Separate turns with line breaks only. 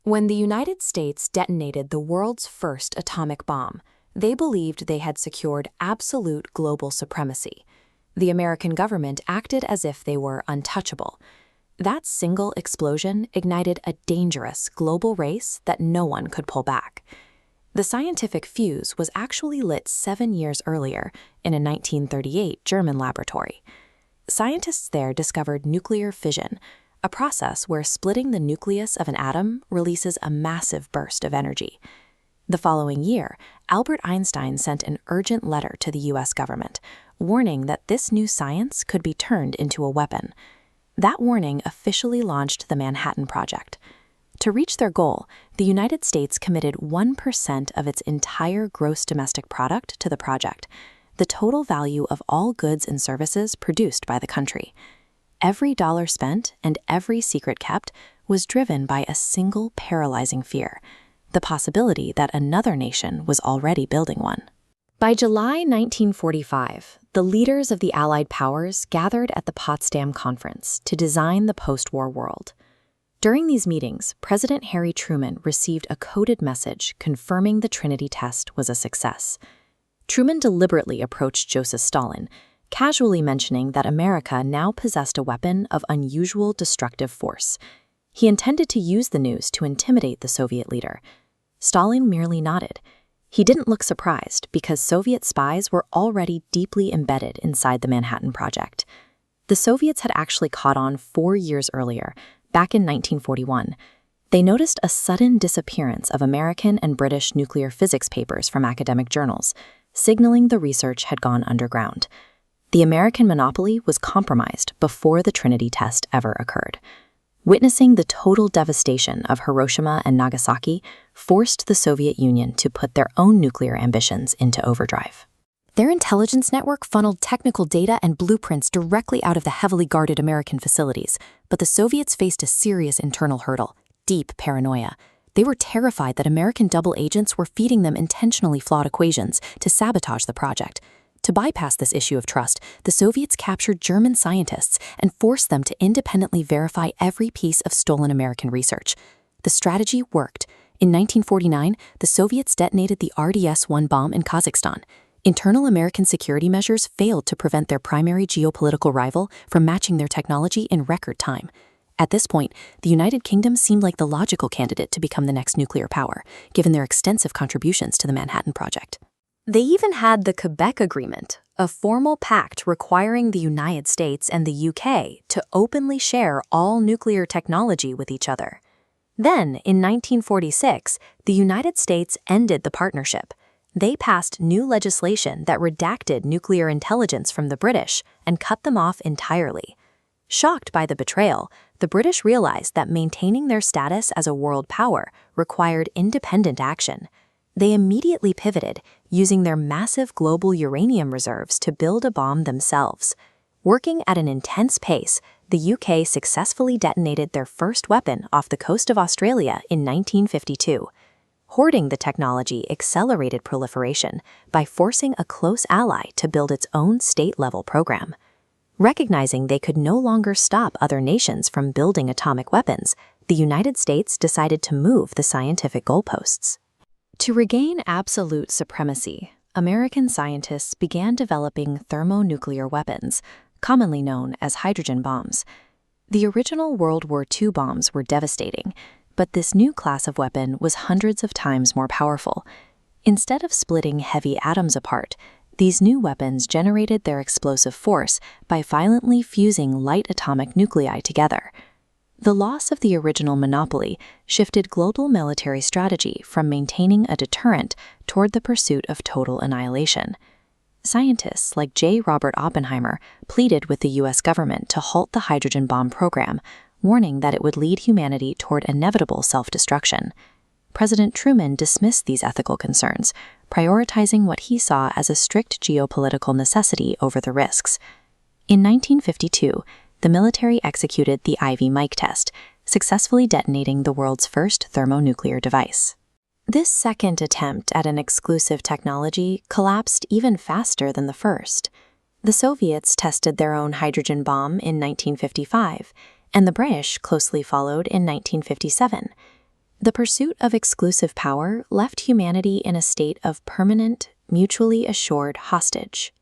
When the United States detonated the world's first atomic bomb, they believed they had secured absolute global supremacy. The American government acted as if they were untouchable. That single explosion ignited a dangerous global race that no one could pull back. The scientific fuse was actually lit 7 years earlier in a 1938 German laboratory. Scientists there discovered nuclear fission, a process where splitting the nucleus of an atom releases a massive burst of energy. The following year, Albert Einstein sent an urgent letter to the U.S. government, warning that this new science could be turned into a weapon. That warning officially launched the Manhattan Project. To reach their goal, the United States committed 1% of its entire gross domestic product to the project, the total value of all goods and services produced by the country. Every dollar spent and every secret kept was driven by a single paralyzing fear: the possibility that another nation was already building one. By July 1945, the leaders of the Allied powers gathered at the Potsdam Conference to design the post-war world. During these meetings, President Harry Truman received a coded message confirming the Trinity test was a success. Truman deliberately approached Joseph Stalin, casually mentioning that America now possessed a weapon of unusual destructive force. He intended to use the news to intimidate the Soviet leader. Stalin merely nodded. He didn't look surprised because Soviet spies were already deeply embedded inside the Manhattan Project. The Soviets had actually caught on 4 years earlier, back in 1941. They noticed a sudden disappearance of American and British nuclear physics papers from academic journals, signaling the research had gone underground. The American monopoly was compromised before the Trinity test ever occurred. Witnessing the total devastation of Hiroshima and Nagasaki forced the Soviet Union to put their own nuclear ambitions into overdrive. Their intelligence network funneled technical data and blueprints directly out of the heavily guarded American facilities, but the Soviets faced a serious internal hurdle: deep paranoia. They were terrified that American double agents were feeding them intentionally flawed equations to sabotage the project. To bypass this issue of trust, the Soviets captured German scientists and forced them to independently verify every piece of stolen American research. The strategy worked. In 1949, the Soviets detonated the RDS-1 bomb in Kazakhstan. Internal American security measures failed to prevent their primary geopolitical rival from matching their technology in record time. At this point, the United Kingdom seemed like the logical candidate to become the next nuclear power, given their extensive contributions to the Manhattan Project. They even had the Quebec Agreement, a formal pact requiring the United States and the UK to openly share all nuclear technology with each other. Then, in 1946, the United States ended the partnership. They passed new legislation that redacted nuclear intelligence from the British and cut them off entirely. Shocked by the betrayal, the British realized that maintaining their status as a world power required independent action. They immediately pivoted, using their massive global uranium reserves to build a bomb themselves. Working at an intense pace, the UK successfully detonated their first weapon off the coast of Australia in 1952. Hoarding the technology accelerated proliferation by forcing a close ally to build its own state-level program. Recognizing they could no longer stop other nations from building atomic weapons, the United States decided to move the scientific goalposts. To regain absolute supremacy, American scientists began developing thermonuclear weapons, commonly known as hydrogen bombs. The original World War II bombs were devastating, but this new class of weapon was hundreds of times more powerful. Instead of splitting heavy atoms apart, these new weapons generated their explosive force by violently fusing light atomic nuclei together. The loss of the original monopoly shifted global military strategy from maintaining a deterrent toward the pursuit of total annihilation. Scientists like J. Robert Oppenheimer pleaded with the U.S. government to halt the hydrogen bomb program, warning that it would lead humanity toward inevitable self-destruction. President Truman dismissed these ethical concerns, prioritizing what he saw as a strict geopolitical necessity over the risks. In 1952, the military executed the Ivy Mike test, successfully detonating the world's first thermonuclear device. This second attempt at an exclusive technology collapsed even faster than the first. The Soviets tested their own hydrogen bomb in 1955, and the British closely followed in 1957. The pursuit of exclusive power left humanity in a state of permanent, mutually assured hostage.